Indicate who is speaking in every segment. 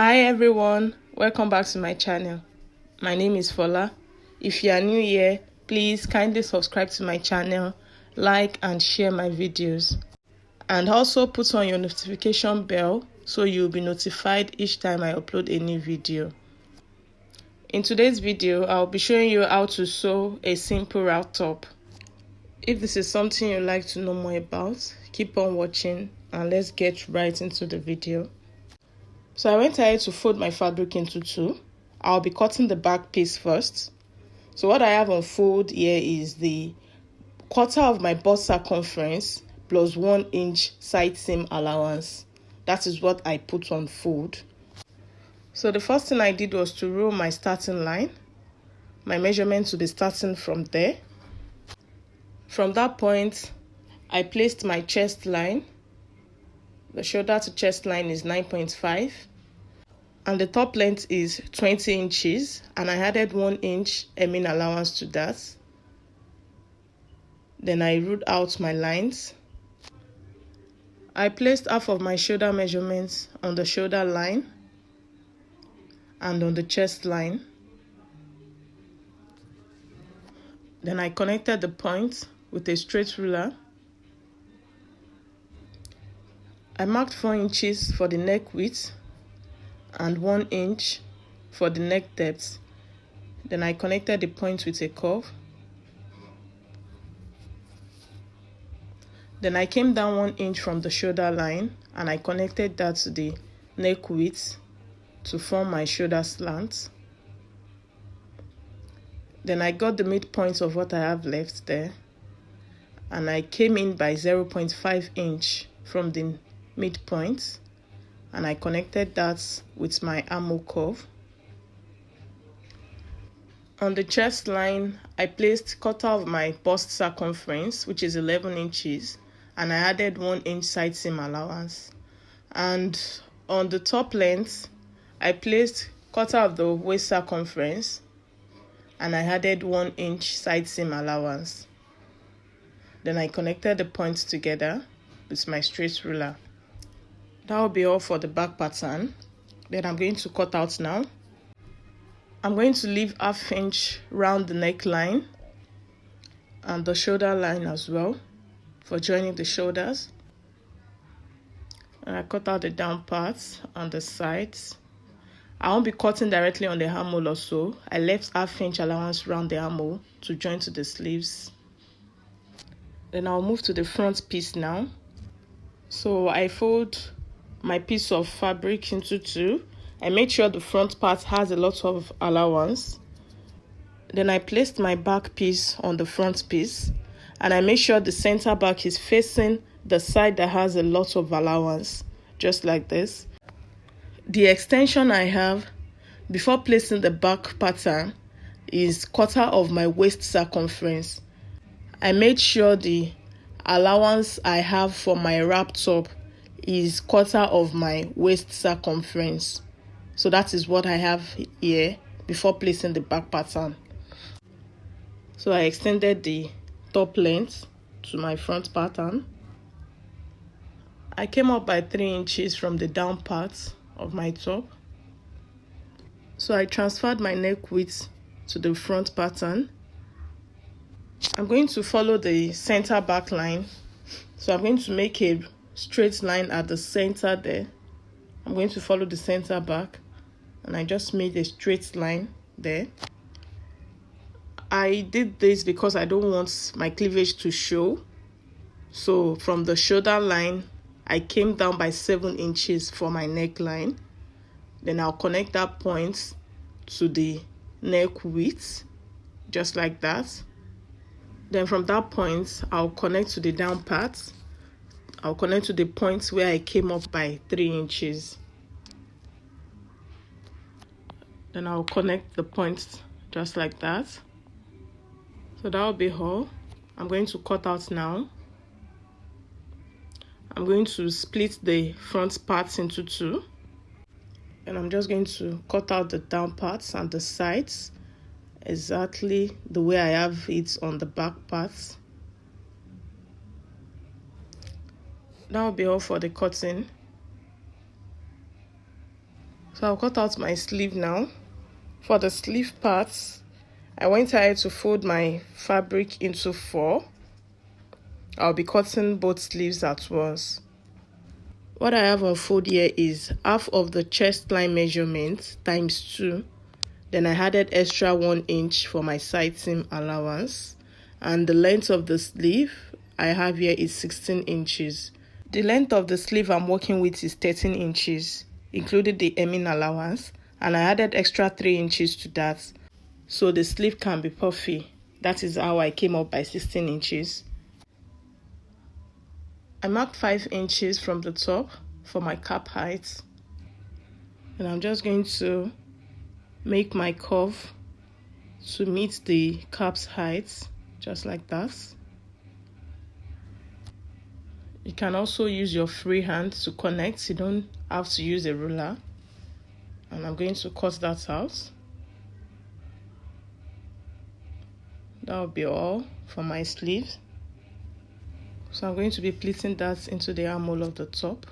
Speaker 1: Hi everyone, welcome back to my channel. My name is Fola. If you are new here, please kindly subscribe to my channel, like and share my videos. And also put on your notification bell so you'll be notified each time I upload a new video. In today's video, I'll be showing you how to sew a simple wrap top. If this is something you'd like to know more about, keep on watching and let's get right into the video. So I went ahead to fold my fabric into two. I'll be cutting the back piece first. So what I have on fold here is the quarter of my bust circumference plus 1 inch side seam allowance. That is what I put on fold. So the first thing I did was to roll my starting line. My measurement will be starting from there. From that point, I placed my chest line. The shoulder to chest line is 9.5 and the top length is 20 inches and I added 1 inch hemming allowance to that. Then I ruled out my lines. I placed half of my shoulder measurements on the shoulder line and on the chest line. Then I connected the points with a straight ruler. I marked 4 inches for the neck width and 1 inch for the neck depth. Then I connected the point with a curve. Then I came down 1 inch from the shoulder line and I connected that to the neck width to form my shoulder slant. Then I got the midpoint of what I have left there and I came in by 0.5 inch from the midpoint and I connected that with my armhole curve. On the chest line, I placed quarter of my bust circumference, which is 11 inches, and I added 1 inch side seam allowance. And on the top length, I placed quarter of the waist circumference and I added 1 inch side seam allowance. Then I connected the points together with my straight ruler. That will be all for the back pattern. Then I'm going to cut out now. I'm going to leave ½ inch round the neckline and the shoulder line as well for joining the shoulders. And I cut out the down parts on the sides. I won't be cutting directly on the armhole or so. I left ½ inch allowance around the armhole to join to the sleeves. Then I'll move to the front piece now. So I fold my piece of fabric into two. I made sure the front part has a lot of allowance. Then I placed my back piece on the front piece and I made sure the center back is facing the side that has a lot of allowance, just like this. The extension I have before placing the back pattern is quarter of my waist circumference. I made sure the allowance I have for my wrap top is quarter of my waist circumference. So that is what I have here before placing the back pattern. So I extended the top length to my front pattern. I came up by 3 inches from the down part of my top. So I transferred my neck width to the front pattern. I'm going to follow the center back line. So I'm going to make a straight line at the center there. I'm going to follow the center back and I just made a straight line there. I did this because I don't want my cleavage to show. So from the shoulder line, I came down by 7 inches for my neckline. Then I'll connect that point to the neck width, just like that. Then from that point, I'll connect to the down part. I'll connect to the point where I came up by 3 inches. Then I'll connect the points just like that. So that will be all. I'm going to cut out now. I'm going to split the front parts into two. And I'm just going to cut out the down parts and the sides exactly the way I have it on the back parts. That will be all for the cutting. So I'll cut out my sleeve now. For the sleeve parts, I went ahead to fold my fabric into 4. I'll be cutting both sleeves at once. What I have on fold here is half of the chest line measurement times 2. Then I added extra 1 inch for my side seam allowance. And the length of the sleeve I have here is 16 inches. The length of the sleeve I'm working with is 13 inches, including the hemming allowance. And I added extra 3 inches to that, so the sleeve can be puffy. That is how I came up by 16 inches. I marked 5 inches from the top for my cap height. And I'm just going to make my curve to meet the cap's height, just like that. You can also use your free hand to connect. You don't have to use a ruler. And I'm going to cut that out. That will be all for my sleeves. So I'm going to be pleating that into the armhole of the top,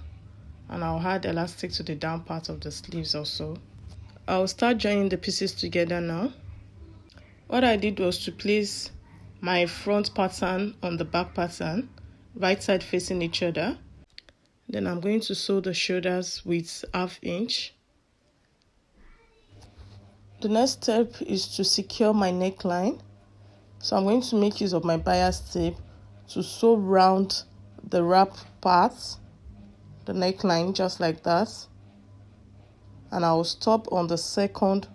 Speaker 1: and I'll add elastic to the down part of the sleeves also. I'll start joining the pieces together now. What I did was to place my front pattern on the back pattern, right side facing each other. Then I'm going to sew the shoulders with 1/2 inch. The next step is to secure my neckline. So I'm going to make use of my bias tape to sew round the wrap part, the neckline, just like that. And I will stop on the second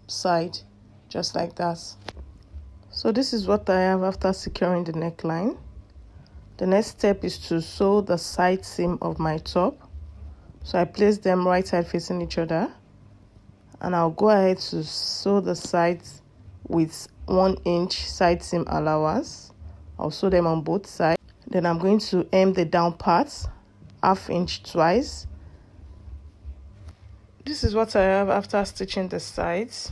Speaker 1: side, just like that. So this is what I have after securing the neckline. The next step is to sew the side seam of my top. So I place them right side facing each other, and I'll go ahead to sew the sides with 1 inch side seam allowance. I'll sew them on both sides. Then I'm going to hem the down parts 1/2 inch twice. This is what I have after stitching the sides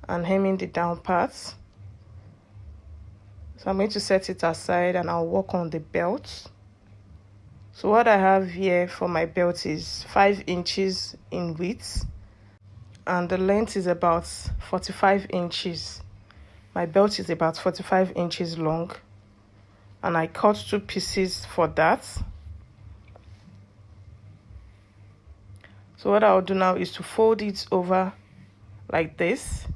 Speaker 1: and hemming the down parts. So I'm going to set it aside and I'll work on the belt. So what I have here for my belt is 5 inches in width, and the length is about 45 inches. My belt is about 45 inches long, and I cut 2 pieces for that. So what I'll do now is to fold it over like this,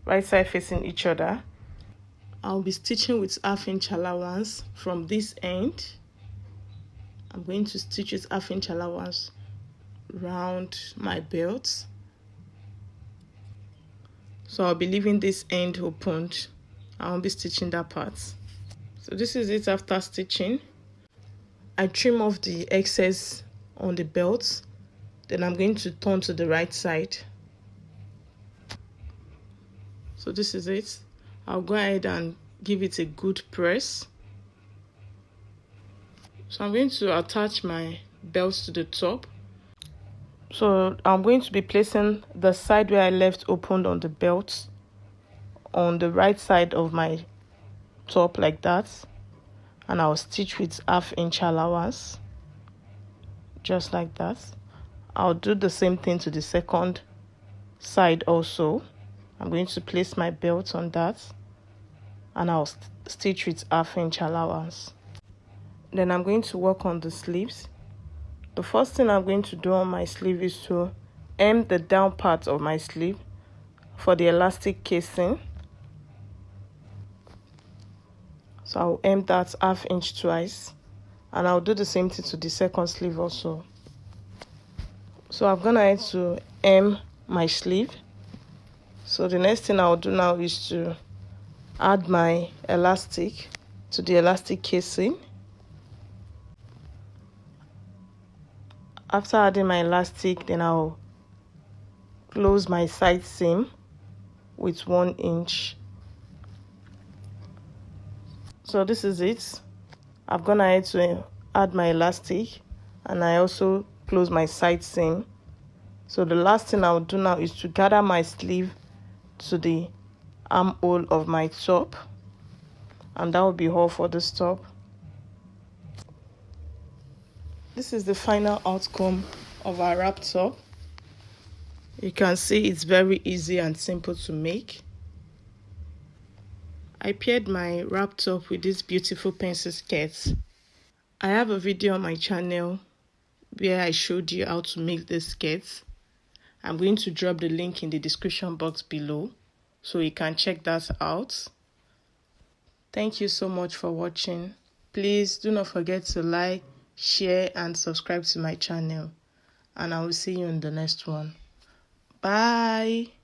Speaker 1: right side facing each other. I'll be stitching with 1/2 inch allowance from this end. I'm going to stitch with 1/2 inch allowance round my belt. So I'll be leaving this end opened. I won't be stitching that part. So this is it after stitching. I trim off the excess on the belt. Then I'm going to turn to the right side. So this is it. I'll go ahead and give it a good press. So I'm going to attach my belt to the top. So I'm going to be placing the side where I left opened on the belt on the right side of my top like that. And I'll stitch with 1/2 inch allowance, just like that. I'll do the same thing to the second side also. I'm going to place my belt on that, and I'll stitch with 1/2 inch allowance. Then I'm going to work on the sleeves. The first thing I'm going to do on my sleeve is to hem the down part of my sleeve for the elastic casing. So I'll hem that 1/2 inch twice, and I'll do the same thing to the second sleeve also. So I'm gonna head to hem my sleeve. So the next thing I'll do now is to add my elastic to the elastic casing. After adding my elastic, then I'll close my side seam with 1 inch. So this is it. I've gone ahead to add my elastic, and I also close my side seam. So the last thing I'll do now is to gather my sleeve to the armhole of my top, and that will be all for this top. This is the final outcome of our wrap top. You can see it's very easy and simple to make. I paired my wrap top with this beautiful pencil skirt. I have a video on my channel where I showed you how to make this skirt. I'm going to drop the link in the description box below so you can check that out. Thank you so much for watching. Please do not forget to like, share and subscribe to my channel. And I will see you in the next one. Bye.